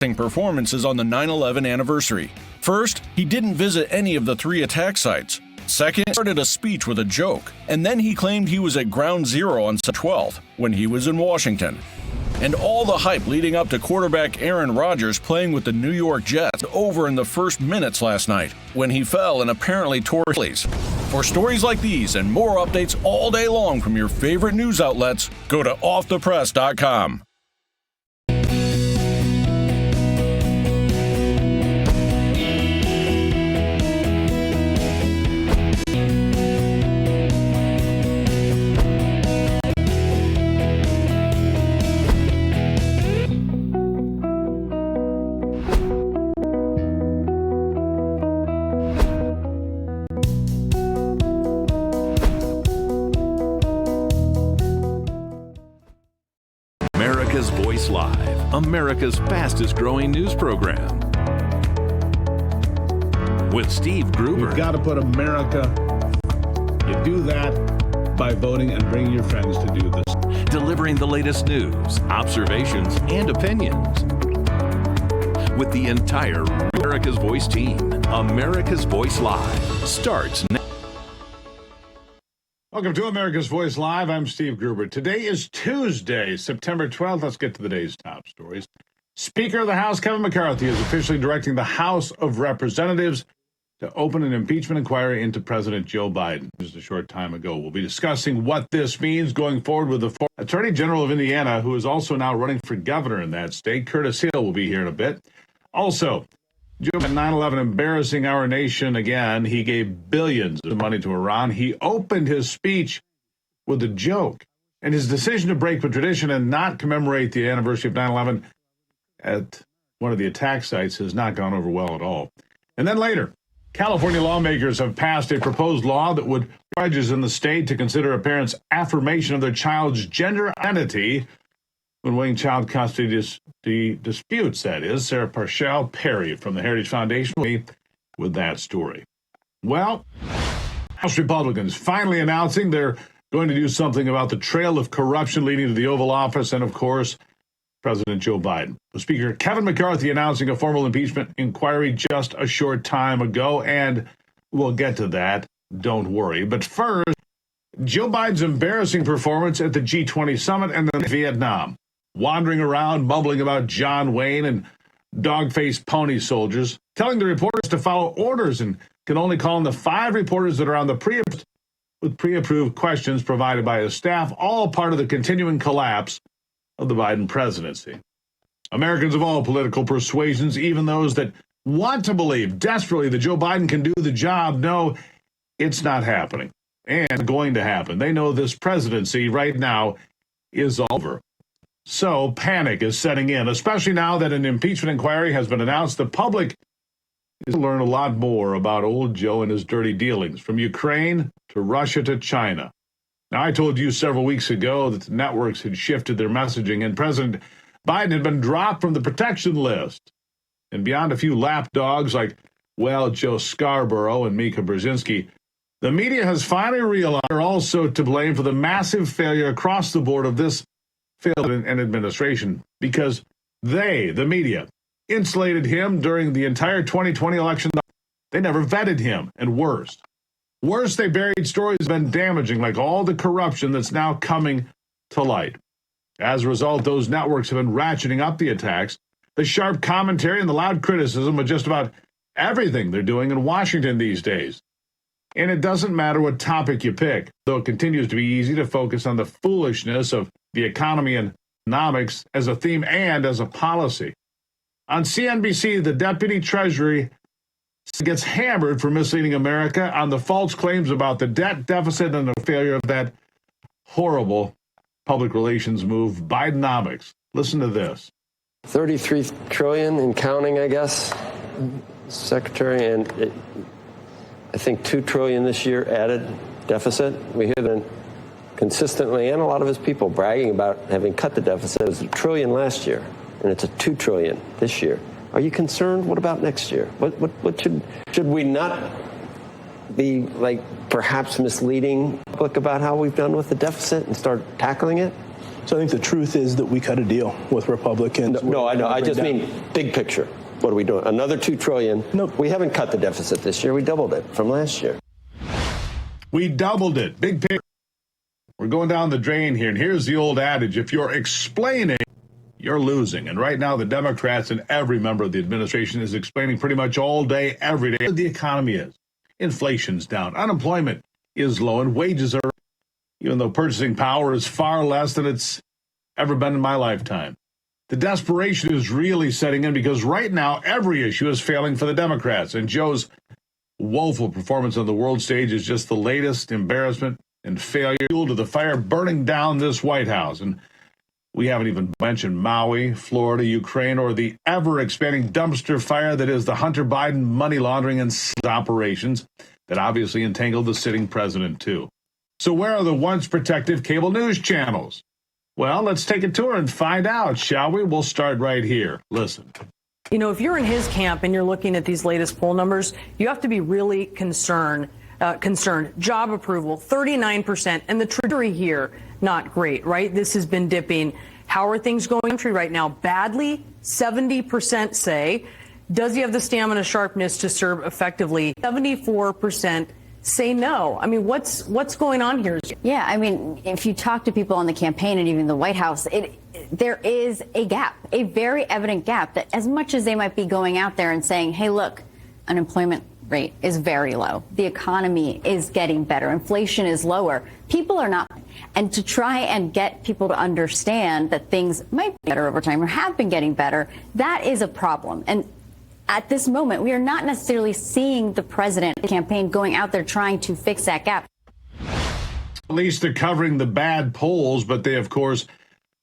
performances on the 9/11 anniversary. First, he didn't visit any of the 3 attack sites. Second, he started a speech with a joke, and then he claimed he was at Ground Zero on September 12th when he was in Washington. And all the hype leading up to quarterback Aaron Rodgers playing with the New York Jets over in the first minutes last night when he fell and apparently tore his Achilles. For stories like these and more updates all day long from your favorite news outlets, go to offthepress.com. America's Voice Live, America's fastest growing news program. With Steve Gruber. We've got to put America. You do that by voting and bringing your friends to do this. Delivering the latest news, observations, and opinions. With the entire America's Voice team, America's Voice Live starts now. Welcome to America's Voice Live. I'm Steve Gruber. Today is Tuesday, September 12th. Let's get to the day's top stories. Speaker of the House, Kevin McCarthy, is officially directing the House of Representatives to open an impeachment inquiry into President Joe Biden. Just a short time ago. We'll be discussing what this means going forward with the Attorney General of Indiana, who is also now running for governor in that state. Curtis Hill will be here in a bit. Also, Joe Biden, 9/11 embarrassing our nation again. He gave billions of money to Iran. He opened his speech with a joke. And his decision to break with tradition and not commemorate the anniversary of 9/11 at one of the attack sites has not gone over well at all. And then later, California lawmakers have passed a proposed law that would require judges in the state to consider a parent's affirmation of their child's gender identity when weighing child custody disputes, that is. Sarah Parshall Perry from the Heritage Foundation will be with that story. Well, House Republicans finally announcing they're going to do something about the trail of corruption leading to the Oval Office and, of course, President Joe Biden. With Speaker Kevin McCarthy announcing a formal impeachment inquiry just a short time ago, and we'll get to that, don't worry. But first, Joe Biden's embarrassing performance at the G20 summit and then Vietnam. Wandering around, mumbling about John Wayne and dog-faced pony soldiers, telling the reporters to follow orders and can only call on the 5 reporters that are on the pre-approved questions provided by his staff, all part of the continuing collapse of the Biden presidency. Americans of all political persuasions, even those that want to believe desperately that Joe Biden can do the job, know it's not happening and going to happen. They know this presidency right now is over. So panic is setting in, especially now that an impeachment inquiry has been announced. The public is to learn a lot more about old Joe and his dirty dealings, from Ukraine to Russia to China. Now, I told you several weeks ago that the networks had shifted their messaging, and President Biden had been dropped from the protection list. And beyond a few lapdogs like, well, Joe Scarborough and Mika Brzezinski, the media has finally realized they're also to blame for the massive failure across the board of this failed an administration, because they, the media, insulated him during the entire 2020 election. They never vetted him. And worse, they buried stories that have been damaging, like all the corruption that's now coming to light. As a result, those networks have been ratcheting up the attacks, the sharp commentary, and the loud criticism of just about everything they're doing in Washington these days. And it doesn't matter what topic you pick, though it continues to be easy to focus on the foolishness of the economy and economics as a theme and as a policy. On CNBC, the Deputy Treasury gets hammered for misleading America on the false claims about the debt deficit and the failure of that horrible public relations move, Bidenomics. Listen to this. 33 trillion and counting, I guess, Secretary, and I think 2 trillion this year added deficit. We hear them consistently, and a lot of his people bragging about having cut the deficit. It was $1 trillion last year, and it's a $2 trillion this year. Are you concerned? What about next year? What should we not be, like, perhaps misleading the public about how we've done with the deficit and start tackling it? So I think the truth is that we cut a deal with Republicans. No, I know. I just mean big picture. What are we doing? Another $2 trillion? No. We haven't cut the deficit this year. We doubled it from last year. We doubled it. Big picture. We're going down the drain here. And here's the old adage. If you're explaining, you're losing. And right now, the Democrats and every member of the administration is explaining pretty much all day, every day, what the economy is. Inflation's down. Unemployment is low. And wages are, even though purchasing power is far less than it's ever been in my lifetime. The desperation is really setting in because right now, every issue is failing for the Democrats. And Joe's woeful performance on the world stage is just the latest embarrassment and failure to the fire burning down this White House. And we haven't even mentioned Maui, Florida, Ukraine, or the ever-expanding dumpster fire that is the Hunter Biden money laundering and operations that obviously entangled the sitting president, too. So where are the once protective cable news channels? Well, let's take a tour and find out, shall we? We'll start right here. Listen. You know, if you're in his camp and you're looking at these latest poll numbers, you have to be really concerned. Job approval, 39%. And the trajectory here, not great, right? This has been dipping. How are things going in the country right now? Badly, 70% say. Does he have the stamina sharpness to serve effectively? 74% say no. I mean, what's going on here? Yeah, I mean, if you talk to people on the campaign and even the White House, there is a gap, a very evident gap, that as much as they might be going out there and saying, hey, look, unemployment rate is very low. The economy is getting better. Inflation is lower. People are not. And to try and get people to understand that things might be better over time or have been getting better, that is a problem. And at this moment, we are not necessarily seeing the president campaign going out there trying to fix that gap. At least they're covering the bad polls, but they, of course,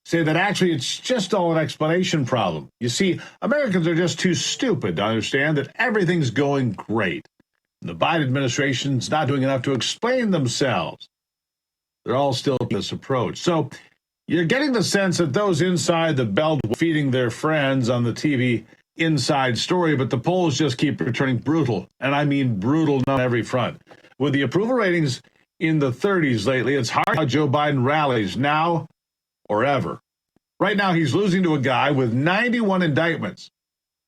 say that actually it's just all an explanation problem. You see, Americans are just too stupid to understand that everything's going great. The Biden administration's not doing enough to explain themselves. They're all still this approach. So you're getting the sense that those inside the belt feeding their friends on the TV inside story, but the polls just keep returning brutal. And I mean brutal on every front. With the approval ratings in the 30s lately, it's hard how Joe Biden rallies now or ever. Right now, he's losing to a guy with 91 indictments,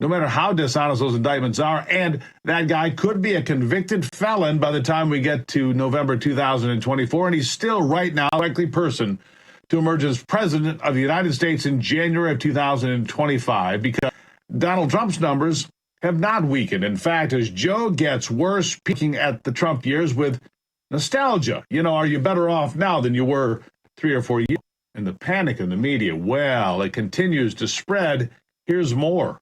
no matter how dishonest those indictments are. And that guy could be a convicted felon by the time we get to November 2024. And he's still right now the likely person to emerge as president of the United States in January of 2025, because Donald Trump's numbers have not weakened. In fact, as Joe gets worse, peaking at the Trump years with nostalgia. You know, are you better off now than you were 3 or 4 years? And the panic in the media, well, it continues to spread. Here's more.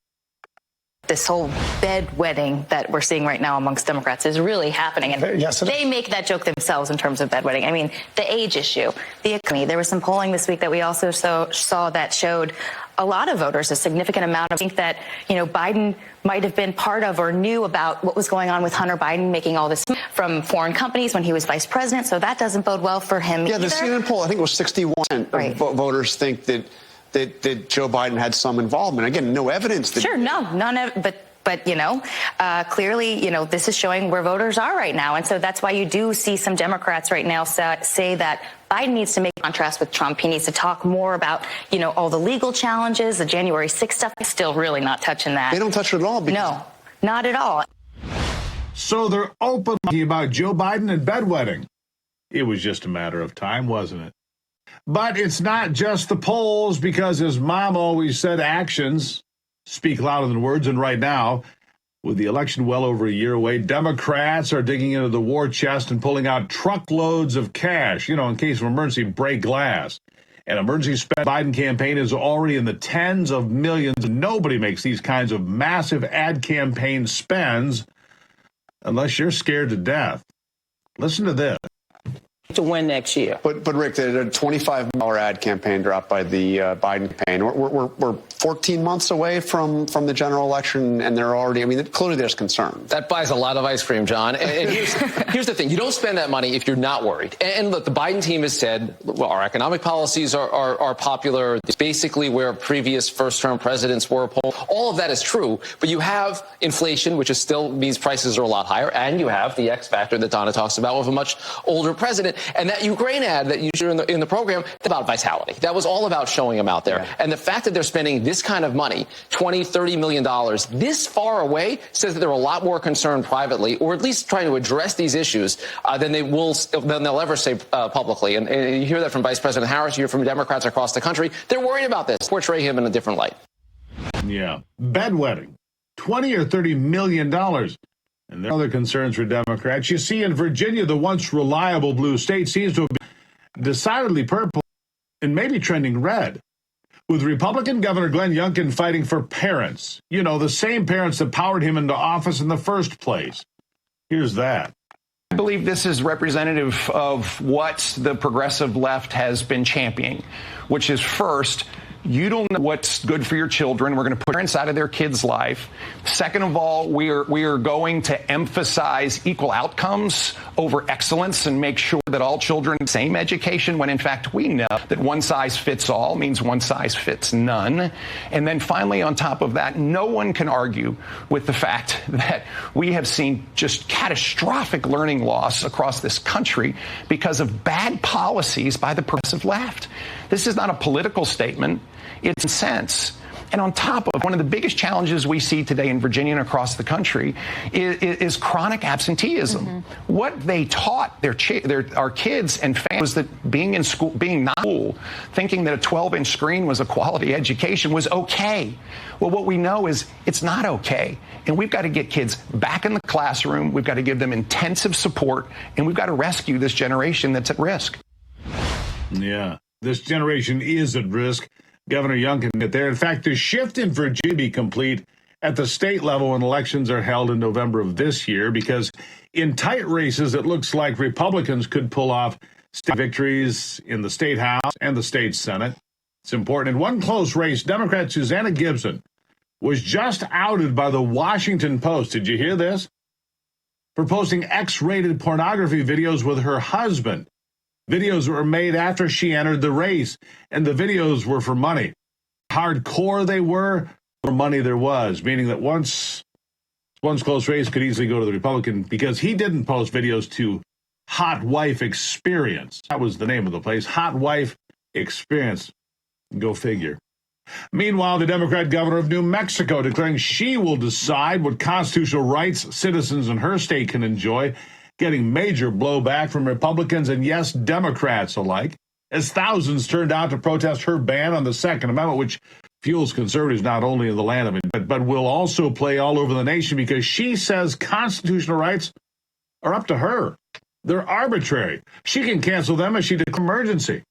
This whole bedwetting that we're seeing right now amongst Democrats is really happening. And yes, they make that joke themselves in terms of bedwetting. I mean, the age issue, the economy. There was some polling this week that we also saw that showed a lot of voters, a significant amount of think that, you know, Biden might have been part of or knew about what was going on with Hunter Biden making all this from foreign companies when he was vice president. So that doesn't bode well for him either. The CNN poll, I think it was 61% right. of voters think that Joe Biden had some involvement. Again, no evidence. Sure, none, but you know, clearly, you know, this is showing where voters are right now. And so that's why you do see some Democrats right now say that Biden needs to make a contrast with Trump. He needs to talk more about, you know, all the legal challenges, the January 6th stuff. Still really not touching that. They don't touch it at all. No, not at all. So they're openly about Joe Biden and bedwetting. It was just a matter of time, wasn't it? But it's not just the polls, because as Mom always said, actions speak louder than words. And right now, with the election well over a year away, Democrats are digging into the war chest and pulling out truckloads of cash, you know, in case of emergency, break glass. An emergency spend Biden campaign is already in the tens of millions. Nobody makes these kinds of massive ad campaign spends unless you're scared to death. Listen to this. To win next year. But Rick, the $25 million ad campaign dropped by the Biden campaign. We're 14 months away from the general election, and they're already, I mean, clearly there's concern. That buys a lot of ice cream, John. And here's the thing. You don't spend that money if you're not worried. And look, the Biden team has said, well, our economic policies are popular. It's basically where previous first-term presidents were. All of that is true. But you have inflation, which is still means prices are a lot higher. And you have the X factor that Donna talks about with a much older president. And that Ukraine ad that you showed in the program, about vitality. That was all about showing them out there. Yeah. And the fact that they're spending this kind of money, $20, $30 million, this far away, says that they're a lot more concerned privately, or at least trying to address these issues than they'll ever say publicly. And you hear that from Vice President Harris, you hear from Democrats across the country. They're worried about this, portray him in a different light. Yeah. Bedwetting, $20 or $30 million. And there are other concerns for Democrats. You see, in Virginia, the once reliable blue state seems to have been decidedly purple and maybe trending red, with Republican Governor Glenn Youngkin fighting for parents. You know, the same parents that powered him into office in the first place. Here's that. I believe this is representative of what the progressive left has been championing, which is, first, you don't know what's good for your children. We're going to put parents out of their kids' life. Second of all, we are going to emphasize equal outcomes over excellence and make sure that all children have the same education, when in fact we know that one size fits all means one size fits none. And then finally, on top of that, no one can argue with the fact that we have seen just catastrophic learning loss across this country because of bad policies by the progressive left. This is not a political statement. It's a sense. And on top of one of the biggest challenges we see today in Virginia and across the country is chronic absenteeism. Mm-hmm. What they taught our kids and families was that being in school, being not cool, thinking that a 12-inch screen was a quality education was okay. Well, what we know is it's not okay. And we've got to get kids back in the classroom. We've got to give them intensive support. And we've got to rescue this generation that's at risk. Yeah, this generation is at risk. Governor Youngkin get there. In fact, the shift in Virginia be complete at the state level when elections are held in November of this year, because in tight races, it looks like Republicans could pull off state victories in the state house and the state senate. It's important. In one close race, Democrat Susanna Gibson was just outed by the Washington Post. Did you hear this? For posting X-rated pornography videos with her husband. Videos were made after she entered the race, and the videos were for money. Hardcore they were, for money there was, meaning that one's close race could easily go to the Republican because he didn't post videos to Hot Wife Experience. That was the name of the place, Hot Wife Experience. Go figure. Meanwhile, the Democrat governor of New Mexico declaring she will decide what constitutional rights citizens in her state can enjoy, getting major blowback from Republicans and, yes, Democrats alike, as thousands turned out to protest her ban on the Second Amendment, which fuels conservatives not only in the land of it, but will also play all over the nation, because she says constitutional rights are up to her. They're arbitrary. She can cancel them as she declares emergency.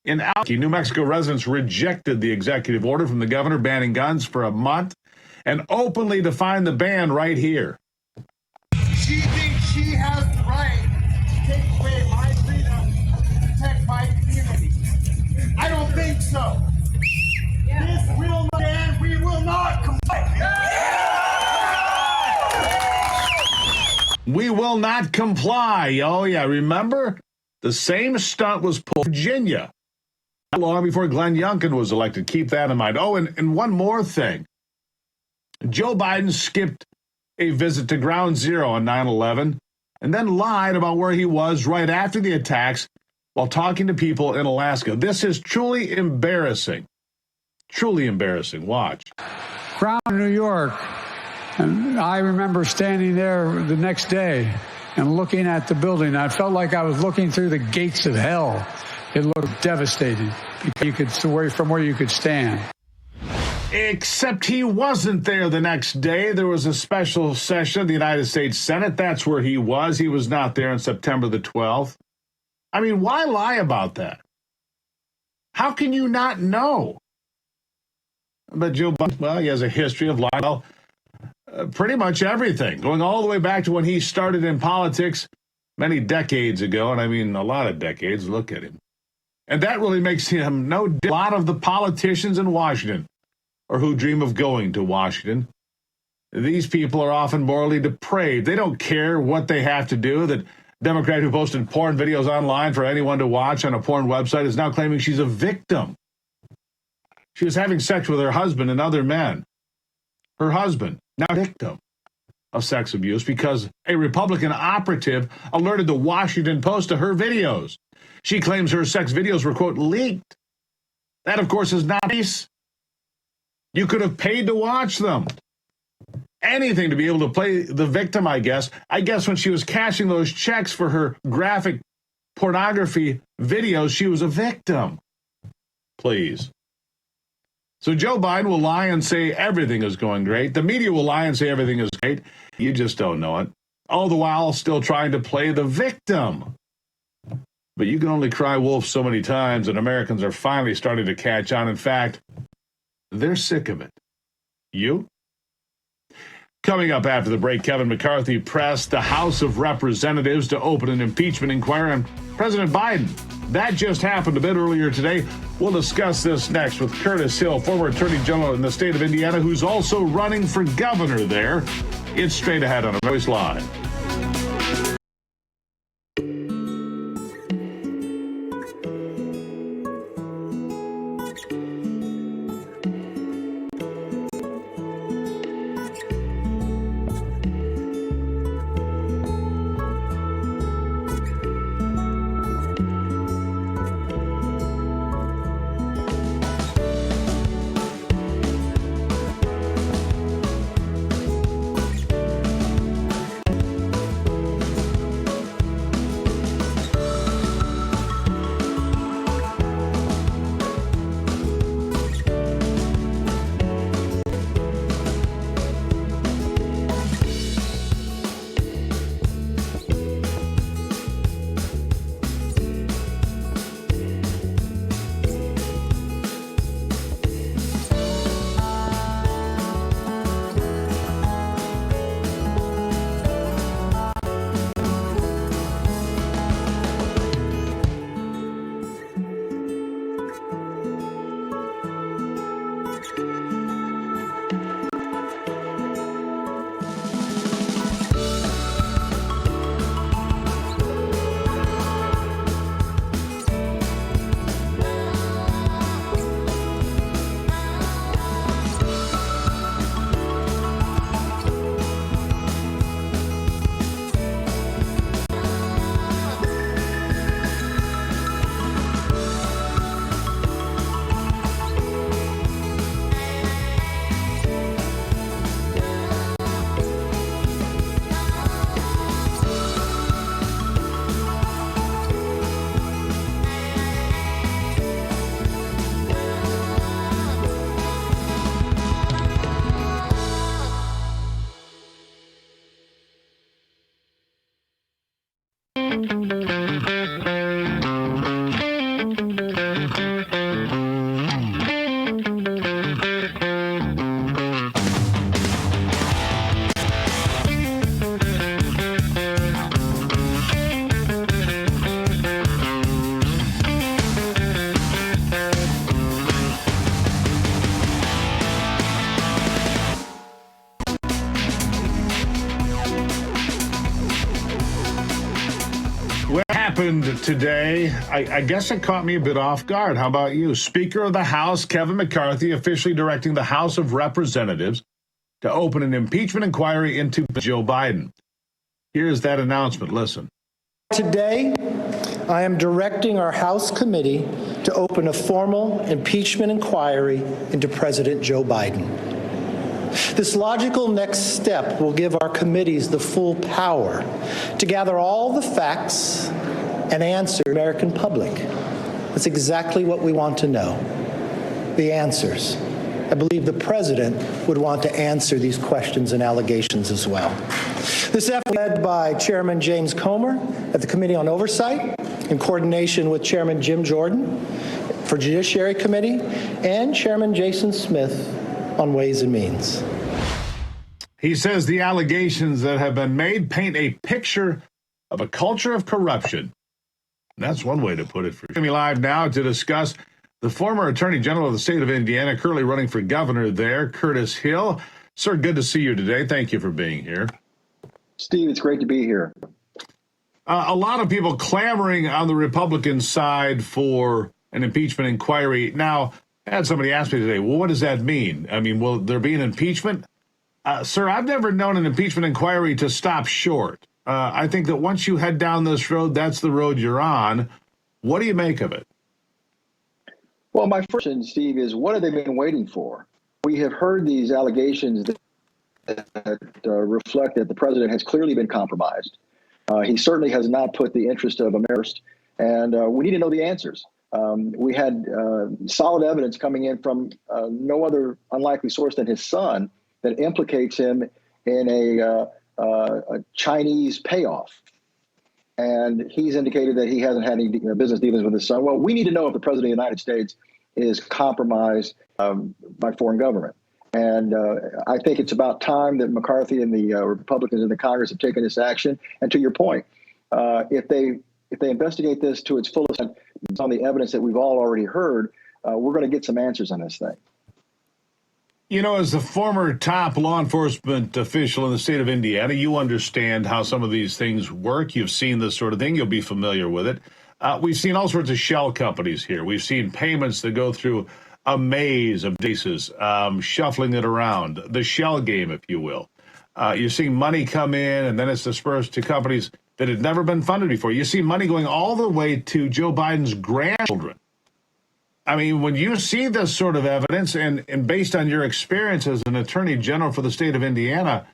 In Albuquerque, New Mexico, residents rejected the executive order from the governor banning guns for a month and openly defined the ban right here. She thinks she has the right to take away my freedom to protect my community. I don't think so. This will not end. We will not comply. We will not comply. Oh, yeah. Remember? The same stunt was pulled in Virginia not long before Glenn Youngkin was elected. Keep that in mind. Oh, and one more thing. Joe Biden skipped a visit to Ground Zero on 9/11 and then lied about where he was right after the attacks while talking to people in Alaska. This is truly embarrassing. Truly embarrassing. Watch. Ground New York. And I remember standing there the next day and looking at the building. I felt like I was looking through the gates of hell. It looked devastating. You could see from where you could stand. Except he wasn't there the next day. There was a special session of the United States Senate. That's where he was. He was not there on September the 12th. I mean, why lie about that? How can you not know? But Joe Biden, well, he has a history of lying. Well, pretty much everything, going all the way back to when he started in politics many decades ago, and I mean a lot of decades. Look at him. And that really makes him no different. A lot of the politicians in Washington, or who dream of going to Washington, these people are often morally depraved. They don't care what they have to do. That Democrat who posted porn videos online for anyone to watch on a porn website is now claiming she's a victim. She was having sex with her husband and other men. Her husband, now victim of sex abuse because a Republican operative alerted the Washington Post to her videos. She claims her sex videos were, quote, leaked. That, of course, is not nice. You could have paid to watch them. Anything to be able to play the victim, I guess. I guess when she was cashing those checks for her graphic pornography videos, she was a victim. Please. So Joe Biden will lie and say everything is going great. The media will lie and say everything is great. You just don't know it. All the while still trying to play the victim. But you can only cry wolf so many times, and Americans are finally starting to catch on. In fact, they're sick of it. You? Coming up after the break, Kevin McCarthy pressed the House of Representatives to open an impeachment inquiry on President Biden. That just happened a bit earlier today. We'll discuss this next with Curtis Hill, former Attorney General in the state of Indiana, who's also running for governor there. It's straight ahead on Voice Live. Today, I guess it caught me a bit off guard. How about you? Speaker of the House, Kevin McCarthy, officially directing the House of Representatives to open an impeachment inquiry into Joe Biden. Here's that announcement. Listen. Today, I am directing our House committee to open a formal impeachment inquiry into President Joe Biden. This logical next step will give our committees the full power to gather all the facts and answer the American public. That's exactly what we want to know, the answers. I believe the president would want to answer these questions and allegations as well. This effort led by Chairman James Comer at the Committee on Oversight in coordination with Chairman Jim Jordan for Judiciary Committee and Chairman Jason Smith on Ways and Means. He says the allegations that have been made paint a picture of a culture of corruption. That's one way to put it. For me live now to discuss the former Attorney General of the state of Indiana, currently running for governor there, Curtis Hill. Sir, good to see you today. Thank you for being here. Steve, it's great to be here. A lot of people clamoring on the Republican side for an impeachment inquiry. Now, I had somebody ask me today, well, what does that mean? I mean, will there be an impeachment? Sir, I've never known an impeachment inquiry to stop short. I think that once you head down this road, that's the road you're on. What do you make of it? Well, my first question, Steve, is what have they been waiting for? We have heard these allegations that reflect that the president has clearly been compromised. He certainly has not put the interest of America first, and we need to know the answers. We had solid evidence coming in from no other unlikely source than his son that implicates him in a Chinese payoff. And he's indicated that he hasn't had any business dealings with his son. Well, we need to know if the president of the United States is compromised by foreign government. And I think it's about time that McCarthy and the Republicans in the Congress have taken this action. And to your point, if they investigate this to its fullest on the evidence that we've all already heard, we're going to get some answers on this thing. You know, as a former top law enforcement official in the state of Indiana, you understand how some of these things work. You've seen this sort of thing. You'll be familiar with it. We've seen all sorts of shell companies here. We've seen payments that go through a maze of cases, shuffling it around, the shell game, if you will. You're seeing money come in, and then it's dispersed to companies that had never been funded before. You see money going all the way to Joe Biden's grandchildren. I mean, when you see this sort of evidence, and based on your experience as an attorney general for the state of Indiana,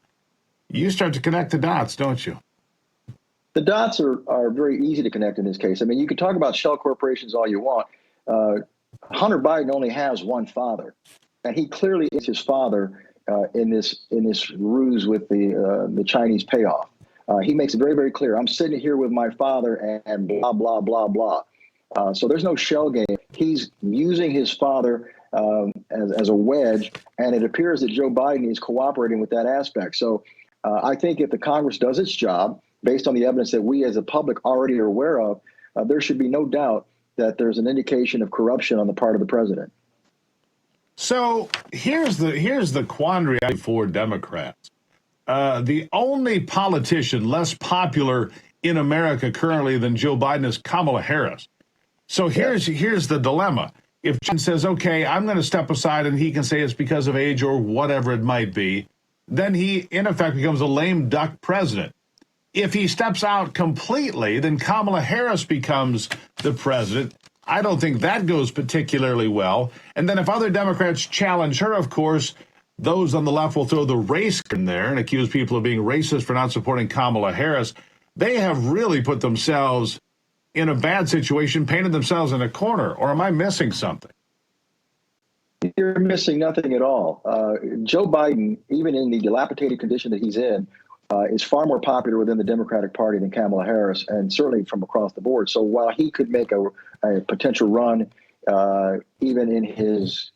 you start to connect the dots, don't you? The dots are very easy to connect in this case. I mean, you can talk about shell corporations all you want. Hunter Biden only has one father, and he clearly is his father in this ruse with the Chinese payoff. He makes it very, very clear. I'm sitting here with my father and blah, blah, blah, blah. So there's no shell game. He's using his father as a wedge, and it appears that Joe Biden is cooperating with that aspect. So I think if the Congress does its job, based on the evidence that we as a public already are aware of, there should be no doubt that there's an indication of corruption on the part of the president. So here's the quandary for Democrats. The only politician less popular in America currently than Joe Biden is Kamala Harris. So here's the dilemma. If John says, okay, I'm going to step aside, and he can say it's because of age or whatever it might be, then he, in effect, becomes a lame duck president. If he steps out completely, then Kamala Harris becomes the president. I don't think that goes particularly well. And then if other Democrats challenge her, of course, those on the left will throw the race in there and accuse people of being racist for not supporting Kamala Harris. They have really put themselves in a bad situation, painted themselves in a corner. Or am I missing something? You're missing nothing at all. Joe Biden, even in the dilapidated condition that he's in, is far more popular within the Democratic Party than Kamala Harris, and certainly from across the board. So while he could make a potential run, even in his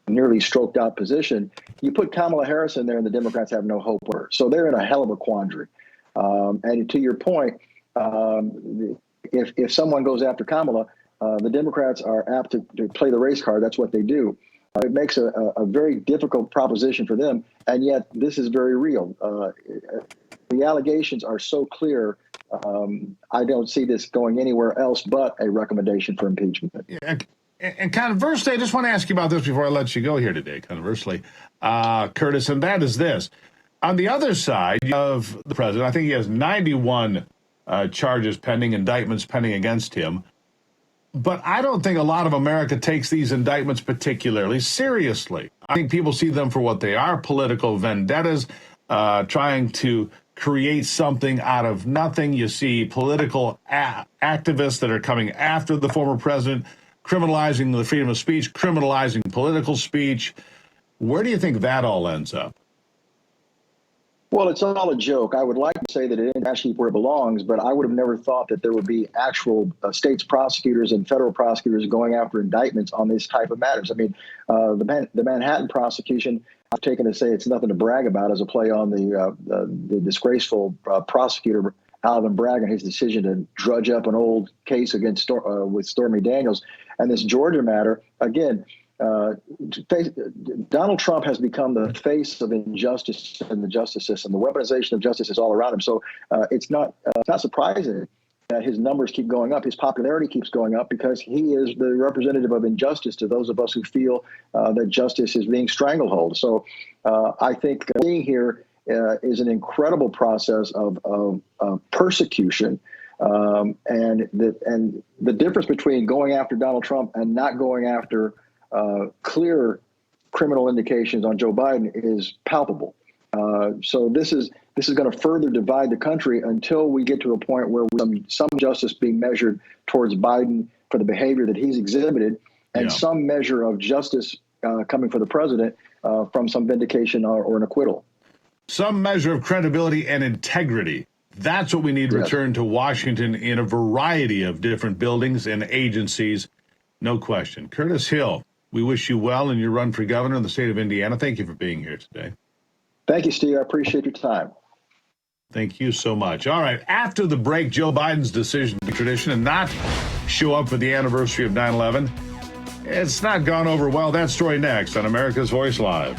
nearly stroked out position, you put Kamala Harris in there and the Democrats have no hope for her. So they're in a hell of a quandary. And to your point, if someone goes after Kamala, the Democrats are apt to play the race card. That's what they do. It makes a very difficult proposition for them, and yet this is very real. The allegations are so clear. I don't see this going anywhere else but a recommendation for impeachment. And conversely, I just want to ask you about this before I let you go here today, conversely, Curtis, and that is this. On the other side of the president, I think he has 91 charges pending, indictments pending against him. But I don't think a lot of America takes these indictments particularly seriously. I think people see them for what they are, political vendettas, trying to create something out of nothing. You see political activists that are coming after the former president, criminalizing the freedom of speech, criminalizing political speech. Where do you think that all ends up? Well, it's all a joke. I would like to say that it is actually where it belongs, but I would have never thought that there would be actual states prosecutors and federal prosecutors going after indictments on this type of matters. I mean, the Manhattan prosecution, I've taken to say it's nothing to brag about as a play on the disgraceful prosecutor Alvin Bragg and his decision to drudge up an old case against with Stormy Daniels. And this Georgia matter, again, Donald Trump has become the face of injustice in the justice system. The weaponization of justice is all around him. So it's not surprising that his numbers keep going up, his popularity keeps going up, because he is the representative of injustice to those of us who feel that justice is being stranglehold. So I think being here is an incredible process of persecution. And the difference between going after Donald Trump and not going after clear criminal indications on Joe Biden is palpable. So this is going to further divide the country until we get to a point where some justice being measured towards Biden for the behavior that he's exhibited, and some measure of justice coming for the president from some vindication or an acquittal. Some measure of credibility and integrity. That's what we need to return to Washington in a variety of different buildings and agencies. No question. Curtis Hill, we wish you well in your run for governor in the state of Indiana. Thank you for being here today. Thank you, Steve. I appreciate your time. Thank you so much. All right. After the break, Joe Biden's decision to be tradition and not show up for the anniversary of 9/11. It's not gone over well. That story next on America's Voice Live.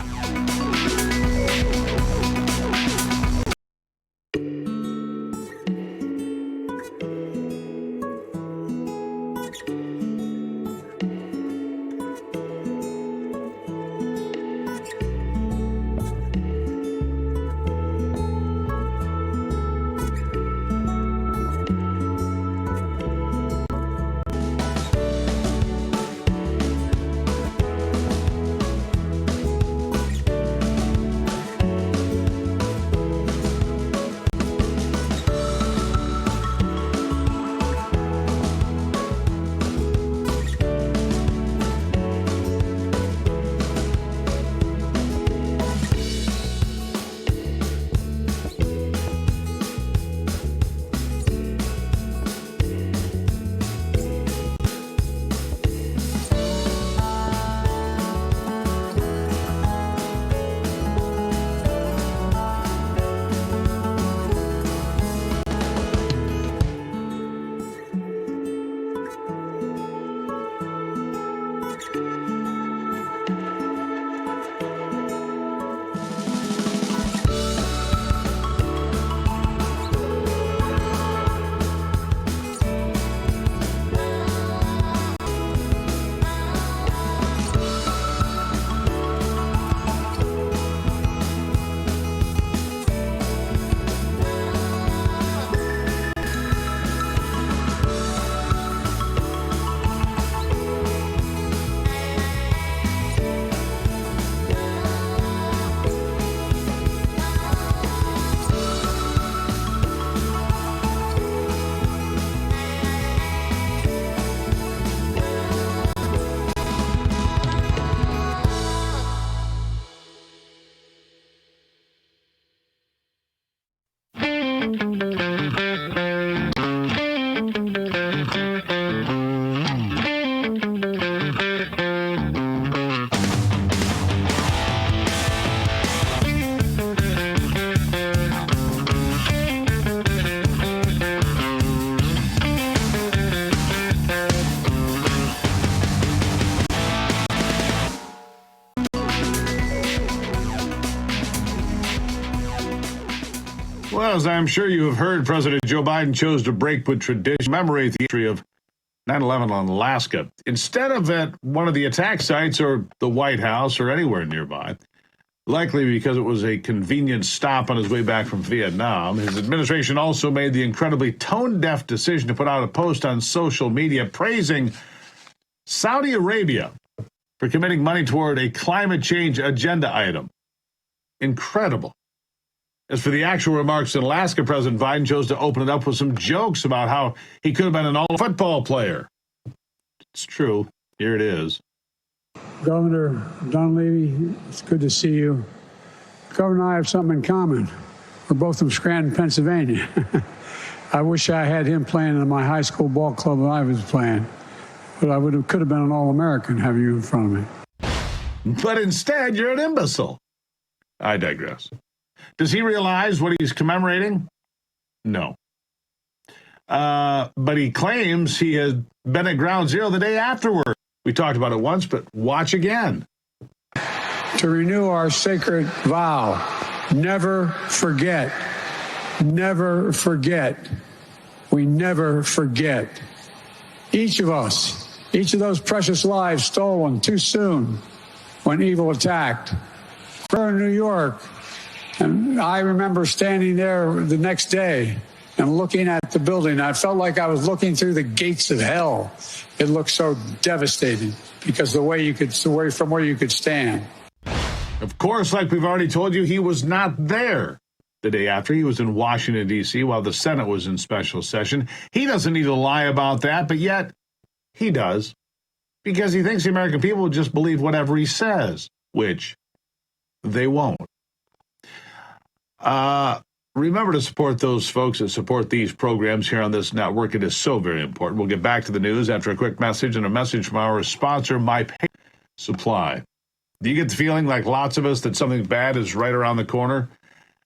Well, as I'm sure you have heard, President Joe Biden chose to break with tradition, commemorate the history of 9/11 on Alaska, instead of at one of the attack sites or the White House or anywhere nearby. Likely because it was a convenient stop on his way back from Vietnam. His administration also made the incredibly tone-deaf decision to put out a post on social media praising Saudi Arabia for committing money toward a climate change agenda item. Incredible. As for the actual remarks in Alaska, President Biden chose to open it up with some jokes about how he could have been an all-football player. It's true. Here it is. Governor Dunleavy, it's good to see you. Governor and I have something in common. We're both from Scranton, Pennsylvania. I wish I had him playing in my high school ball club when I was playing, but I could have been an All-American having you in front of me. But instead, you're an imbecile. I digress. Does he realize what he's commemorating? No. But he claims he has been at Ground Zero the day afterward. We talked about it once, but watch again. To renew our sacred vow, never forget we never forget. Each of us, each of those precious lives stolen too soon when evil attacked. We're in New York, and I remember standing there the next day and looking at the building. I felt like I was looking through the gates of hell. It looked so devastating because from where you could stand. Of course, like we've already told you, he was not there the day after. He was in Washington, D.C., while the Senate was in special session. He doesn't need to lie about that, but yet he does, because he thinks the American people will just believe whatever he says, which they won't. Remember to support those folks that support these programs here on this network. It is so very important. We'll get back to the news after a quick message and a message from our sponsor, My Supply. Do you get the feeling, like lots of us, that something bad is right around the corner?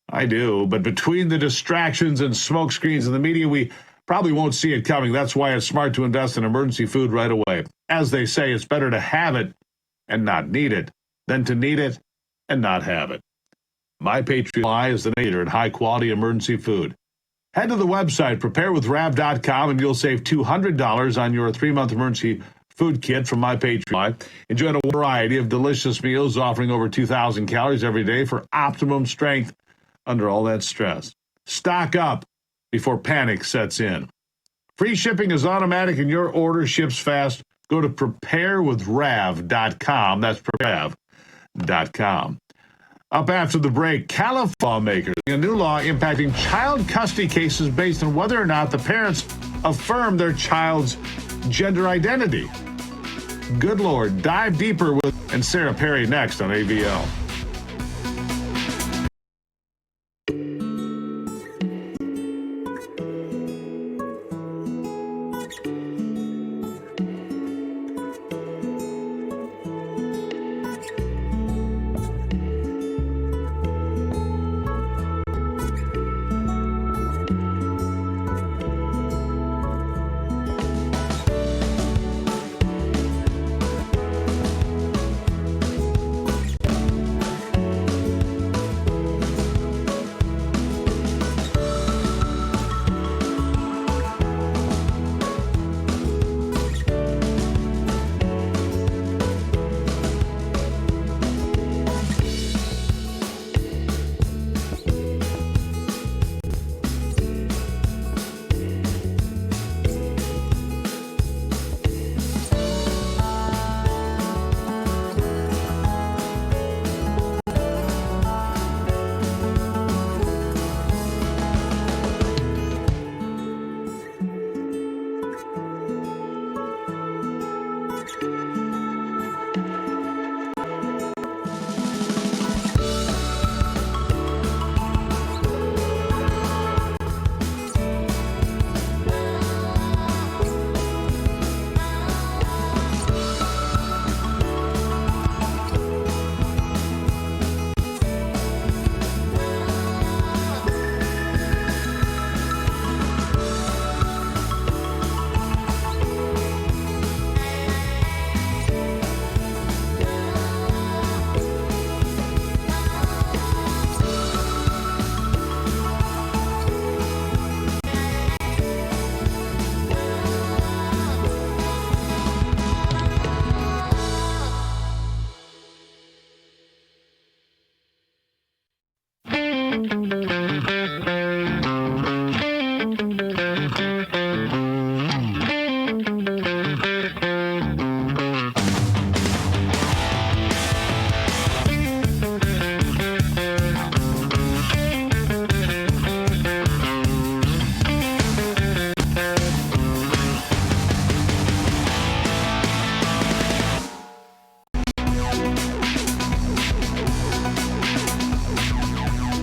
I do, but between the distractions and smoke screens in the media, we probably won't see it coming. That's why it's smart to invest in emergency food right away. As they say, it's better to have it and not need it than to need it and not have it. My Patriot Supply is the leader in high-quality emergency food. Head to the website, preparewithrav.com, and you'll save $200 on your 3-month emergency food kit from My Patriot Supply. Enjoy a variety of delicious meals offering over 2,000 calories every day for optimum strength under all that stress. Stock up before panic sets in. Free shipping is automatic and your order ships fast. Go to preparewithrav.com. That's preparewithrav.com. Up after the break, California lawmakers, a new law impacting child custody cases based on whether or not the parents affirm their child's gender identity. Good Lord, dive deeper with and Sarah Perry next on AVL.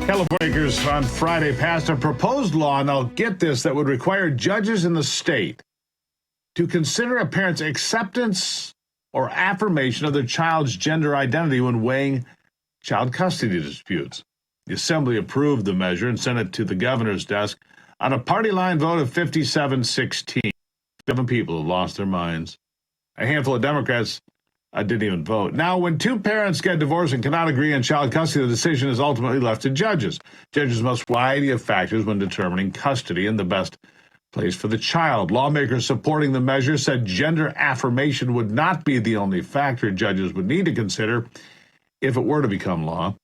California on Friday passed a proposed law, and I'll get this, that would require judges in the state to consider a parent's acceptance or affirmation of their child's gender identity when weighing child custody disputes. The Assembly approved the measure and sent it to the governor's desk on a party line vote of 57-16. 7 people have lost their minds. A handful of Democrats didn't even vote. Now, when 2 parents get divorced and cannot agree on child custody, the decision is ultimately left to judges. Judges must weigh a variety of factors when determining custody, and the best place for the child. Lawmakers supporting the measure said gender affirmation would not be the only factor judges would need to consider if it were to become law.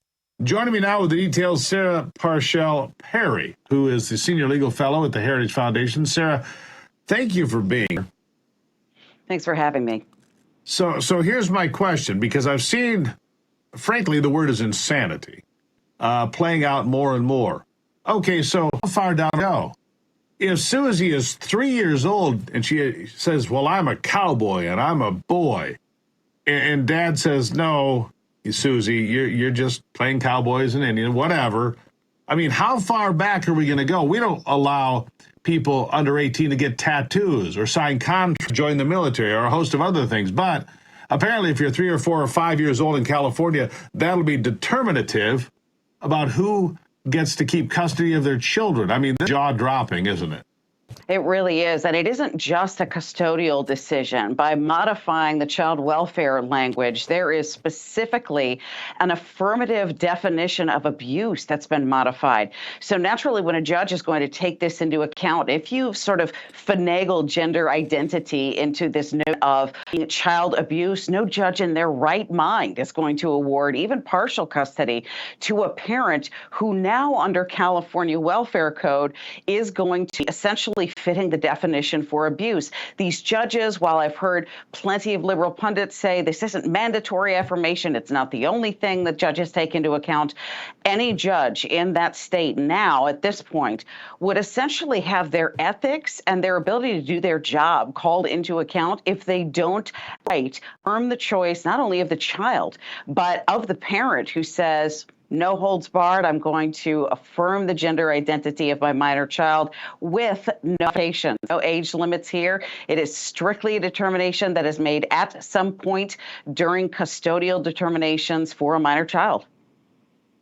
Joining me now with the details, Sarah Parshall Perry, who is the senior legal fellow at the Heritage Foundation. Sarah, thank you for being here. Thanks for having me. So here's my question, because I've seen, frankly, the word is insanity, playing out more and more. Okay, so how far down to go? If Susie is 3 years old and she says, well, I'm a cowboy and I'm a boy, and Dad says, no, Susie, you're just playing cowboys and Indian, whatever. I mean, how far back are we going to go? We don't allow people under 18 to get tattoos or sign contracts, join the military, or a host of other things. But apparently, if you're 3 or 4 or 5 years old in California, that'll be determinative about who gets to keep custody of their children. I mean, that's jaw-dropping, isn't it? It really is. And it isn't just a custodial decision. By modifying the child welfare language, there is specifically an affirmative definition of abuse that's been modified. So naturally, when a judge is going to take this into account, if you've sort of finagled gender identity into this note of child abuse, no judge in their right mind is going to award even partial custody to a parent who now under California welfare code is going to essentially fitting the definition for abuse. These judges, while I've heard plenty of liberal pundits say this isn't mandatory affirmation, it's not the only thing that judges take into account, any judge in that state now at this point would essentially have their ethics and their ability to do their job called into account if they don't affirm the choice not only of the child, but of the parent who says, no holds barred, I'm going to affirm the gender identity of my minor child with no patience, no age limits here. It is strictly a determination that is made at some point during custodial determinations for a minor child.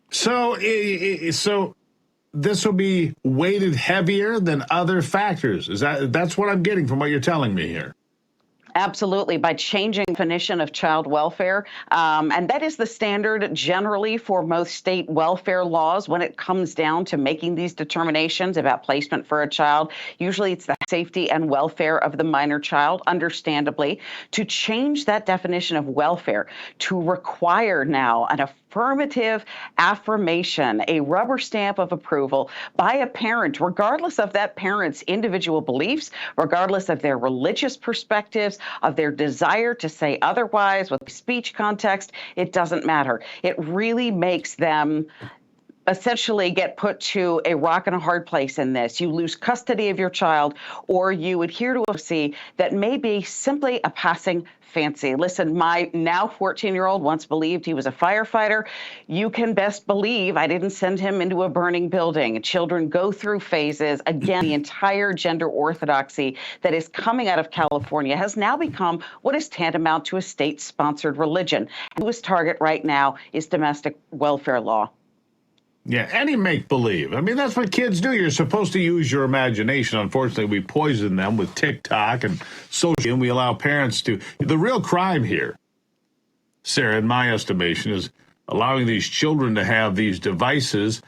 So this will be weighted heavier than other factors. That's what I'm getting from what you're telling me here? Absolutely, by changing the definition of child welfare. And that is the standard generally for most state welfare laws when it comes down to making these determinations about placement for a child. Usually it's the safety and welfare of the minor child, understandably. To change that definition of welfare to require now an affirmative affirmation, a rubber stamp of approval by a parent, regardless of that parent's individual beliefs, regardless of their religious perspectives, of their desire to say otherwise with speech context, it doesn't matter. It really makes them essentially get put to a rock and a hard place in this. You lose custody of your child, or you adhere to a policy that may be simply a passing fancy. Listen, my now 14-year-old once believed he was a firefighter. You can best believe I didn't send him into a burning building. Children go through phases. Again, the entire gender orthodoxy that is coming out of California has now become what is tantamount to a state-sponsored religion. And whose target right now is domestic welfare law. Yeah, any make-believe. I mean, that's what kids do. You're supposed to use your imagination. Unfortunately, we poison them with TikTok and social, and we allow parents to. The real crime here, Sarah, in my estimation, is allowing these children to have these devices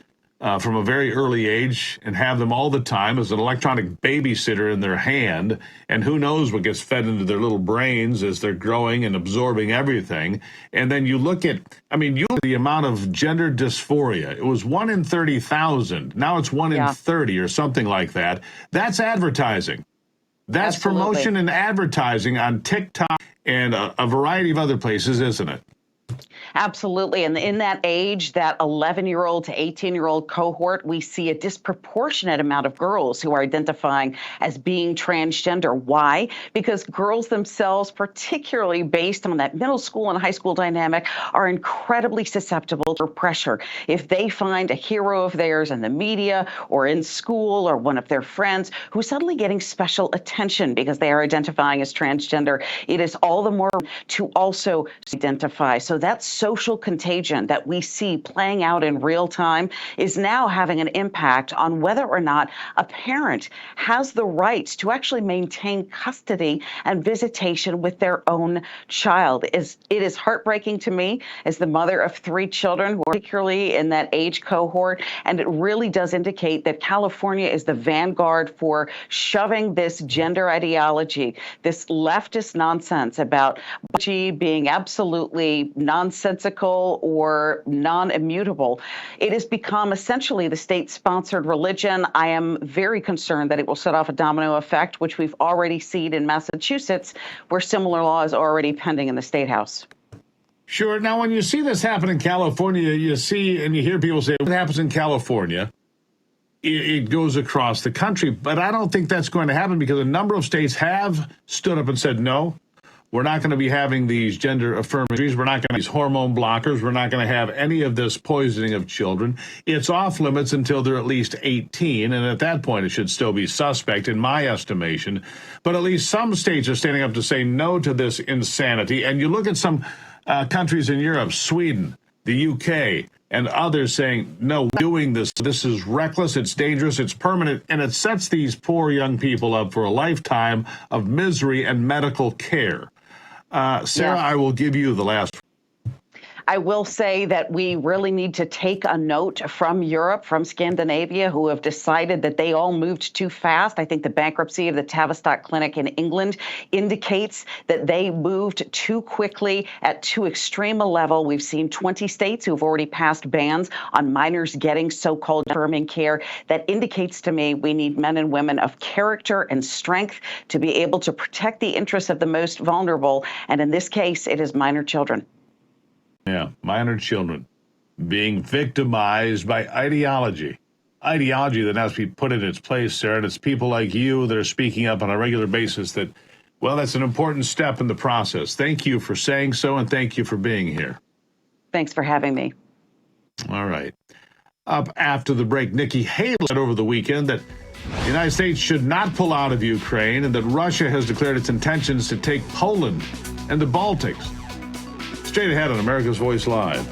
from a very early age and have them all the time as an electronic babysitter in their hand. And who knows what gets fed into their little brains as they're growing and absorbing everything. And then you look at, the amount of gender dysphoria. It was 1 in 30,000. Now it's 1 in 30 or something like that. That's advertising. That's Absolutely. Promotion and advertising on TikTok and a variety of other places, isn't it? Absolutely. And in that age, that 11-year-old to 18-year-old cohort, we see a disproportionate amount of girls who are identifying as being transgender. Why? Because girls themselves, particularly based on that middle school and high school dynamic, are incredibly susceptible to pressure. If they find a hero of theirs in the media or in school or one of their friends who's suddenly getting special attention because they are identifying as transgender, it is all the more to also identify. So that that social contagion that we see playing out in real time is now having an impact on whether or not a parent has the right to actually maintain custody and visitation with their own child. It is heartbreaking to me as the mother of 3 children, who are particularly in that age cohort, and it really does indicate that California is the vanguard for shoving this gender ideology, this leftist nonsense about biology being absolutely nonsensical or non-immutable. It has become essentially the state-sponsored religion. I am very concerned that it will set off a domino effect, which we've already seen in Massachusetts, where similar law is already pending in the State House. Sure. Now, when you see this happen in California, you see and you hear people say, what happens in California, it goes across the country. But I don't think that's going to happen because a number of states have stood up and said, no, we're not going to be having these gender affirming surgeries. We're not going to have these hormone blockers. We're not going to have any of this poisoning of children. It's off limits until they're at least 18. And at that point, it should still be suspect, in my estimation. But at least some states are standing up to say no to this insanity. And you look at some countries in Europe, Sweden, the UK, and others saying, no, doing this is reckless, it's dangerous, it's permanent, and it sets these poor young people up for a lifetime of misery and medical care. Sarah, I will give you the last. I will say that we really need to take a note from Europe, from Scandinavia, who have decided that they all moved too fast. I think the bankruptcy of the Tavistock Clinic in England indicates that they moved too quickly at too extreme a level. We've seen 20 states who have already passed bans on minors getting so-called affirming care. That indicates to me we need men and women of character and strength to be able to protect the interests of the most vulnerable. And in this case, it is minor children. Yeah, minor children being victimized by ideology that has to be put in its place, Sarah. And it's people like you that are speaking up on a regular basis that, well, that's an important step in the process. Thank you for saying so, and thank you for being here. Thanks for having me. All right. Up after the break, Nikki Haley said over the weekend that the United States should not pull out of Ukraine and that Russia has declared its intentions to take Poland and the Baltics. Straight ahead on America's Voice Live.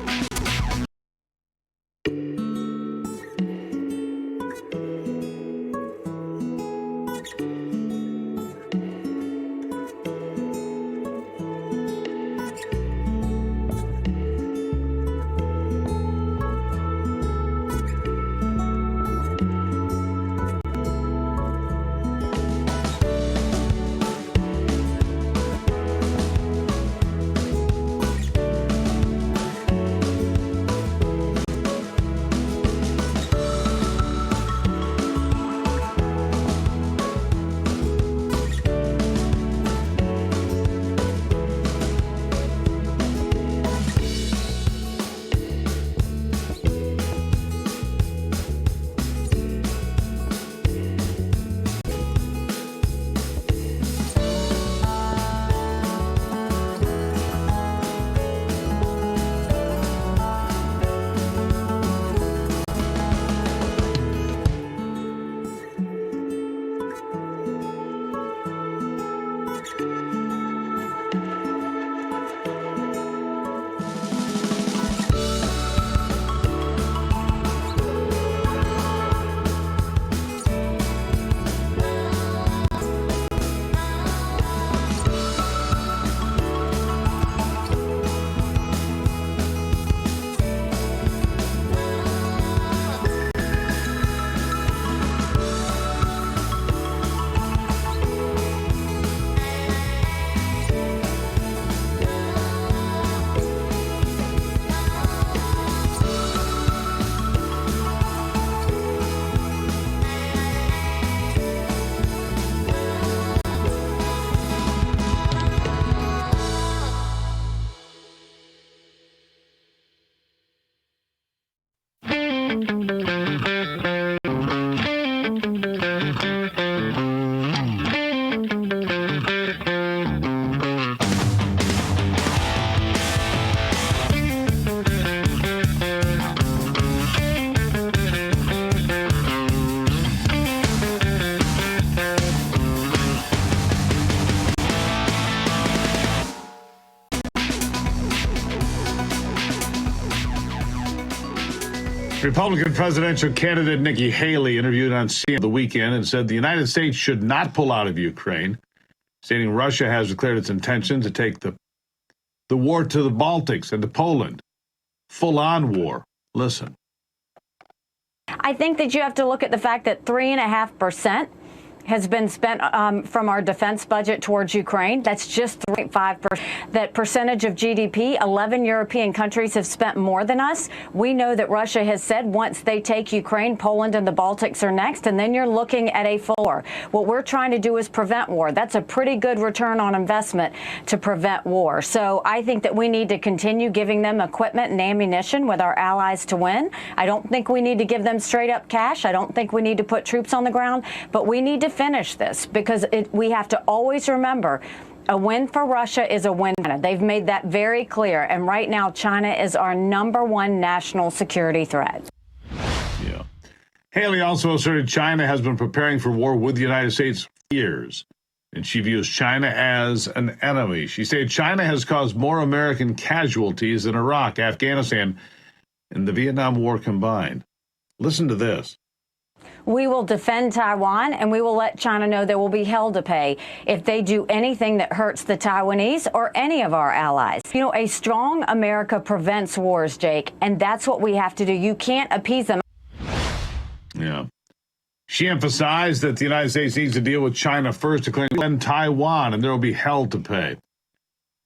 Republican presidential candidate Nikki Haley interviewed on CNN the weekend and said the United States should not pull out of Ukraine, stating Russia has declared its intention to take the war to the Baltics and to Poland. Full-on war. Listen. I think that you have to look at the fact that 3.5% has been spent from our defense budget towards Ukraine. That's just 3.5%. That percentage of GDP, 11 European countries have spent more than us. We know that Russia has said once they take Ukraine, Poland and the Baltics are next, and then you're looking at a full war. What we're trying to do is prevent war. That's a pretty good return on investment to prevent war. So I think that we need to continue giving them equipment and ammunition with our allies to win. I don't think we need to give them straight up cash. I don't think we need to put troops on the ground, but we need to finish this because we have to always remember a win for Russia is a win. They've made that very clear. And right now, China is our #1 national security threat. Yeah. Haley also asserted China has been preparing for war with the United States for years, and she views China as an enemy. She said China has caused more American casualties in Iraq, Afghanistan, and the Vietnam War combined. Listen to this. We will defend Taiwan, and we will let China know there will be hell to pay if they do anything that hurts the Taiwanese or any of our allies. You know, a strong America prevents wars, Jake, and that's what we have to do. You can't appease them. Yeah. She emphasized that the United States needs to deal with China first, declaring Taiwan, and there will be hell to pay.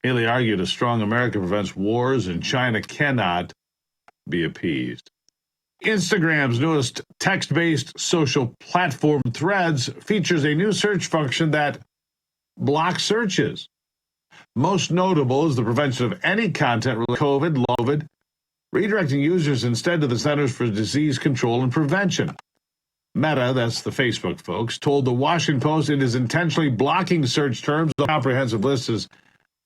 Haley argued a strong America prevents wars, and China cannot be appeased. Instagram's newest text-based social platform, Threads, features a new search function that blocks searches. Most notable is the prevention of any content related to COVID, redirecting users instead to the Centers for Disease Control and Prevention. Meta, that's the Facebook folks, told the Washington Post it is intentionally blocking search terms. The comprehensive list is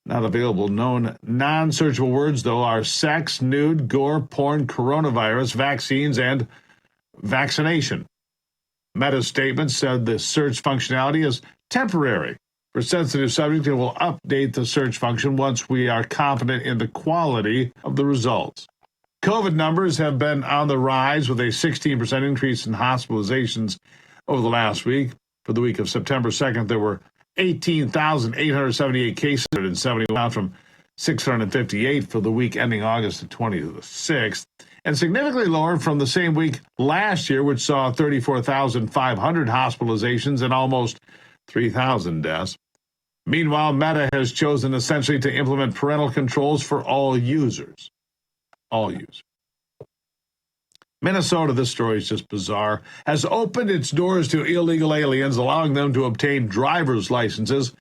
not available. Known non-searchable words, though, are sex, nude, gore, porn, coronavirus, vaccines, and vaccination. Meta's statement said the search functionality is temporary for sensitive subjects and will update the search function once we are confident in the quality of the results. COVID numbers have been on the rise with a 16% increase in hospitalizations over the last week. For the week of September 2nd, there were 18,878 cases and 71 from 658 for the week ending August the 26th, and significantly lower from the same week last year, which saw 34,500 hospitalizations and almost 3,000 deaths. Meanwhile, Meta has chosen essentially to implement parental controls for all users. All users. Minnesota, this story is just bizarre, has opened its doors to illegal aliens, allowing them to obtain driver's licenses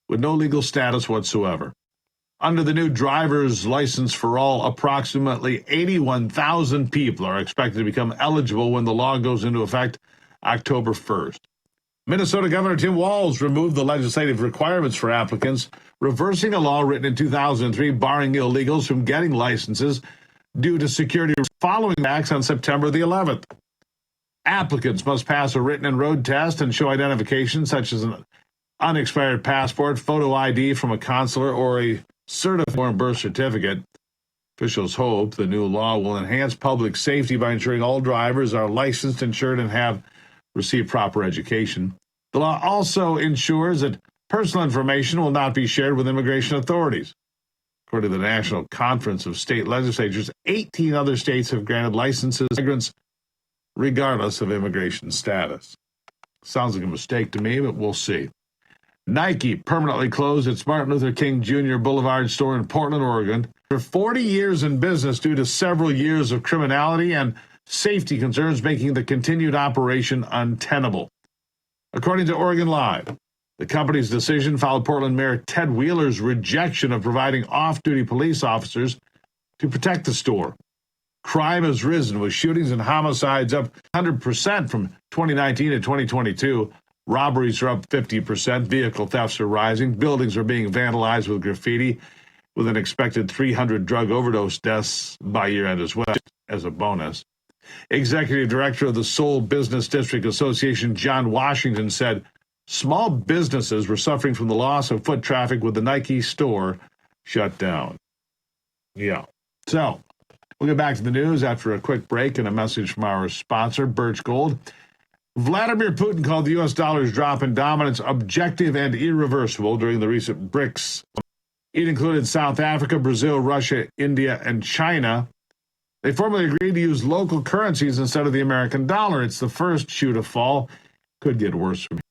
with no legal status whatsoever. Under the new driver's license for all, approximately 81,000 people are expected to become eligible when the law goes into effect October 1st. Minnesota Governor Tim Walz removed the legislative requirements for applicants, reversing a law written in 2003 barring illegals from getting licenses due to security following acts on September the 11th. Applicants must pass a written and road test and show identification such as an unexpired passport, photo ID from a consular, or a certified birth certificate. Officials hope the new law will enhance public safety by ensuring all drivers are licensed, insured, and have received proper education. The law also ensures that personal information will not be shared with immigration authorities. According to the National Conference of State Legislatures, 18 other states have granted licenses to migrants regardless of immigration status. Sounds like a mistake to me, but we'll see. Nike permanently closed its Martin Luther King Jr. Boulevard store in Portland, Oregon. For 40 years in business due to several years of criminality and safety concerns making the continued operation untenable. According to Oregon Live, the company's decision followed Portland Mayor Ted Wheeler's rejection of providing off-duty police officers to protect the store. Crime has risen, with shootings and homicides up 100% from 2019 to 2022. Robberies are up 50%. Vehicle thefts are rising. Buildings are being vandalized with graffiti, with an expected 300 drug overdose deaths by year-end as well, as a bonus. Executive Director of the Seoul Business District Association, John Washington, said small businesses were suffering from the loss of foot traffic with the Nike store shut down. Yeah. So, We'll get back to the news after a quick break and a message from our sponsor, Birch Gold. Vladimir Putin called the U.S. dollar's drop in dominance objective and irreversible during the recent BRICS. It included South Africa, Brazil, Russia, India, and China. They formally agreed to use local currencies instead of the American dollar. It's the first shoe to fall. Could get worse from here.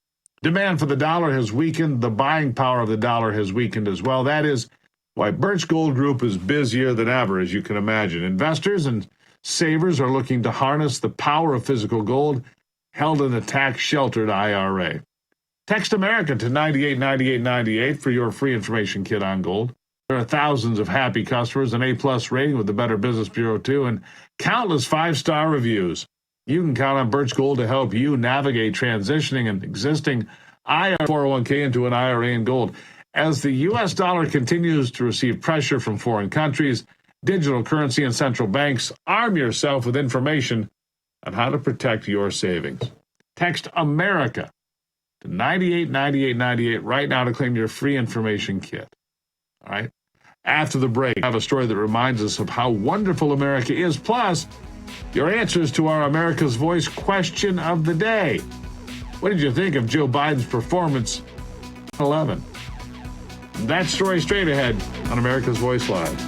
Demand for the dollar has weakened. The buying power of the dollar has weakened as well. That is why Birch Gold Group is busier than ever, as you can imagine. Investors and savers are looking to harness the power of physical gold held in a tax-sheltered IRA. Text America to 989898 for your free information kit on gold. There are thousands of happy customers, an A-plus rating with the Better Business Bureau, too, and countless five-star reviews. You can count on Birch Gold to help you navigate transitioning an existing IRA 401k into an IRA in gold. As the U.S. dollar continues to receive pressure from foreign countries, digital currency and central banks, arm yourself with information on how to protect your savings. Text America to 989898 right now to claim your free information kit. All right? After the break, I have a story that reminds us of how wonderful America is, plus your answers to our America's Voice question of the day. What did you think of Joe Biden's performance in 11? That story straight ahead on America's Voice Live.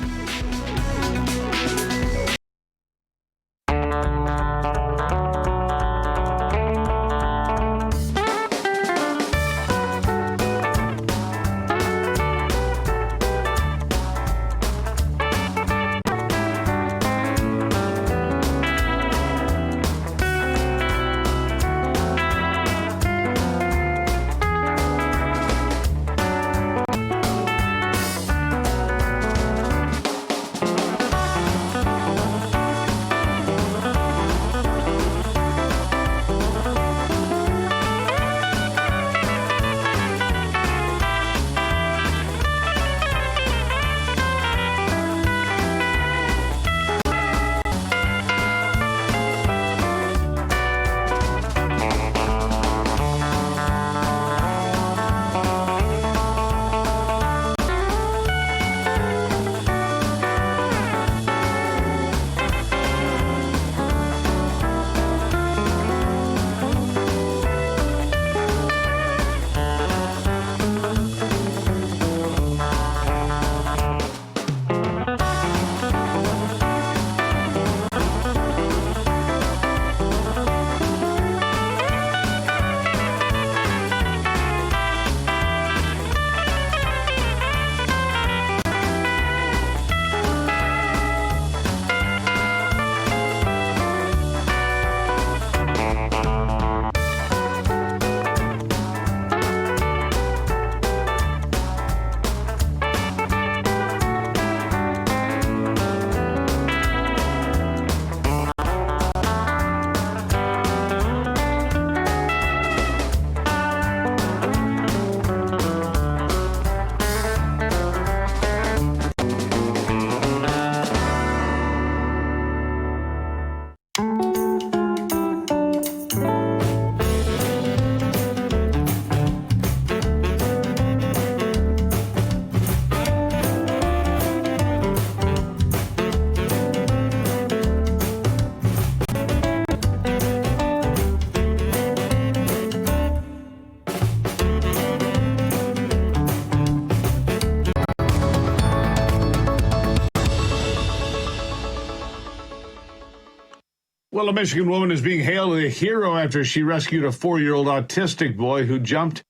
Well, a Michigan woman is being hailed as a hero after she rescued a 4-year-old autistic boy who jumped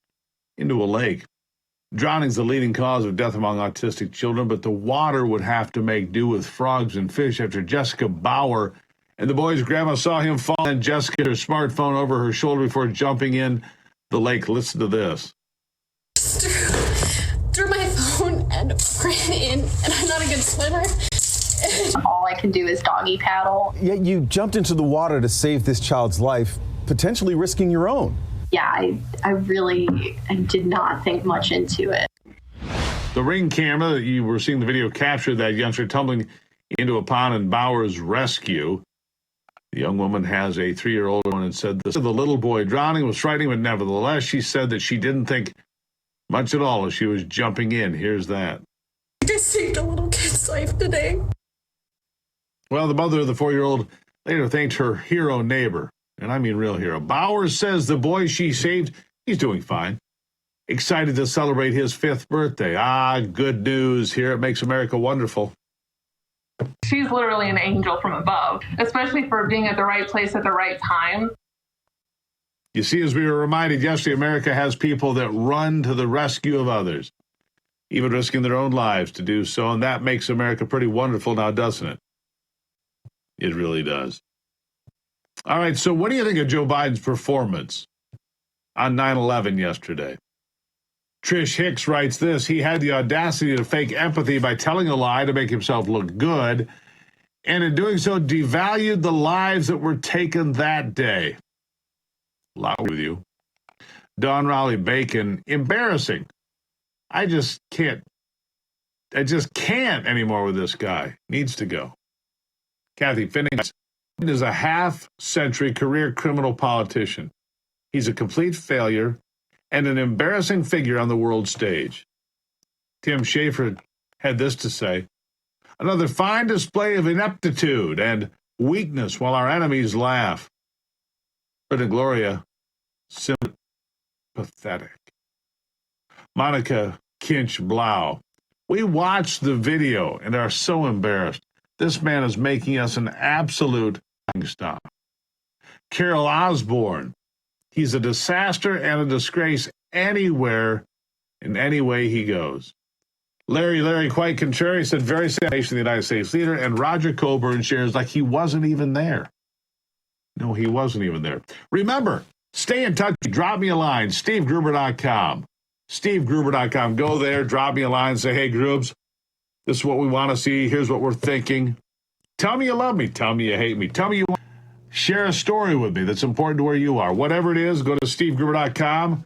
into a lake. Drowning is the leading cause of death among autistic children, but the water would have to make do with frogs and fish after Jessica Bauer and the boy's grandma saw him fall, and Jessica had her smartphone over her shoulder before jumping in the lake. Listen to this. Threw my phone and ran in, and I'm not a good swimmer. All I can do is doggy paddle. Yet you jumped into the water to save this child's life, potentially risking your own. Yeah, I did not think much into it. The Ring camera that you were seeing the video captured that youngster tumbling into a pond in Bauer's rescue. The young woman has a 3-year-old one and said this. The little boy drowning was frightening, but nevertheless, she said that she didn't think much at all as she was jumping in. Here's that. I just saved a little kid's life today. Well, the mother of the 4-year-old later thanked her hero neighbor, and I mean real hero. Bowers says the boy she saved, he's doing fine. Excited to celebrate his 5th birthday. Good news here. It makes America wonderful. She's literally an angel from above, especially for being at the right place at the right time. You see, as we were reminded yesterday, America has people that run to the rescue of others, even risking their own lives to do so, and that makes America pretty wonderful now, doesn't it? It really does. All right, so what do you think of Joe Biden's performance on 9/11 yesterday? Trish Hicks writes this: he had the audacity to fake empathy by telling a lie to make himself look good, and in doing so devalued the lives that were taken that day. Loud with you. Don Raleigh Bacon, embarrassing. I just can't anymore with this guy. Needs to go. Kathy Finney is a half-century career criminal politician. He's a complete failure and an embarrassing figure on the world stage. Tim Schafer had this to say: another fine display of ineptitude and weakness while our enemies laugh. But Gloria, simply pathetic. Monica Kinch Blau, we watched the video and are so embarrassed. This man is making us an absolute stop. Carol Osborne, he's a disaster and a disgrace anywhere, in any way he goes. Larry quite contrary, said very sad nation, the United States leader, and Roger Coburn shares like he wasn't even there. No, he wasn't even there. Remember, stay in touch. Drop me a line, SteveGruber.com. SteveGruber.com. Go there, drop me a line, say, hey, Grubes, this is what we want to see. Here's what we're thinking. Tell me you love me. Tell me you hate me. Tell me you want. Share a story with me that's important to where you are. Whatever it is, go to SteveGruber.com.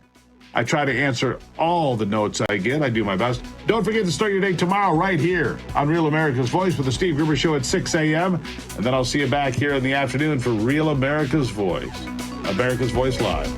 I try to answer all the notes I get. I do my best. Don't forget to start your day tomorrow right here on Real America's Voice with the Steve Gruber Show at 6 a.m. And then I'll see you back here in the afternoon for Real America's Voice. America's Voice Live.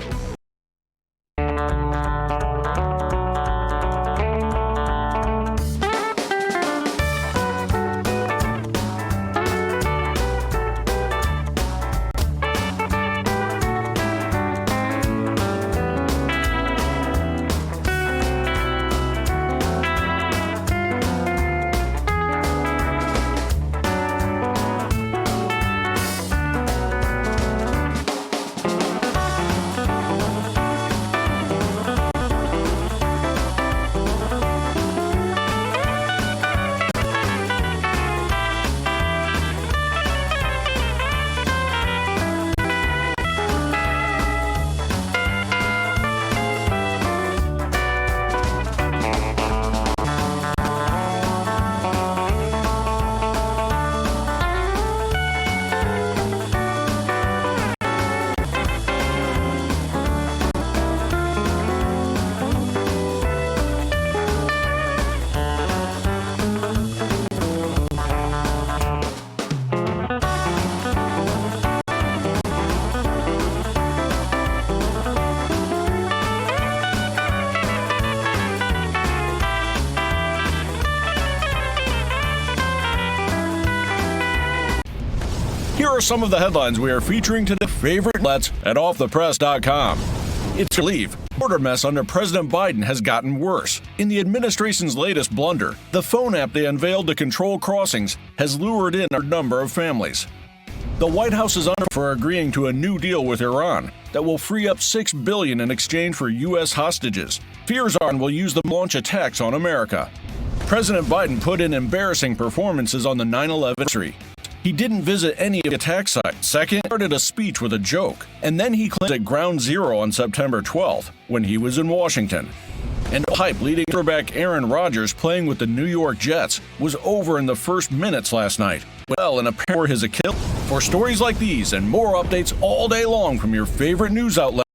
Here are some of the headlines we are featuring today. Favorite outlets at offthepress.com. It's a relief. Border mess under President Biden has gotten worse. In the administration's latest blunder, the phone app they unveiled to control crossings has lured in a number of families. The White House is under for agreeing to a new deal with Iran that will free up $6 billion in exchange for U.S. hostages. Fears are Iran will use them to launch attacks on America. President Biden put in embarrassing performances on the 9/11 history. He didn't visit any of the attack sites. Second, he started a speech with a joke, and then he claimed at Ground Zero on September 12th when he was in Washington. And hype leading quarterback Aaron Rodgers playing with the New York Jets was over in the first minutes last night. Well, and apparently his Achilles. For stories like these and more updates all day long from your favorite news outlet,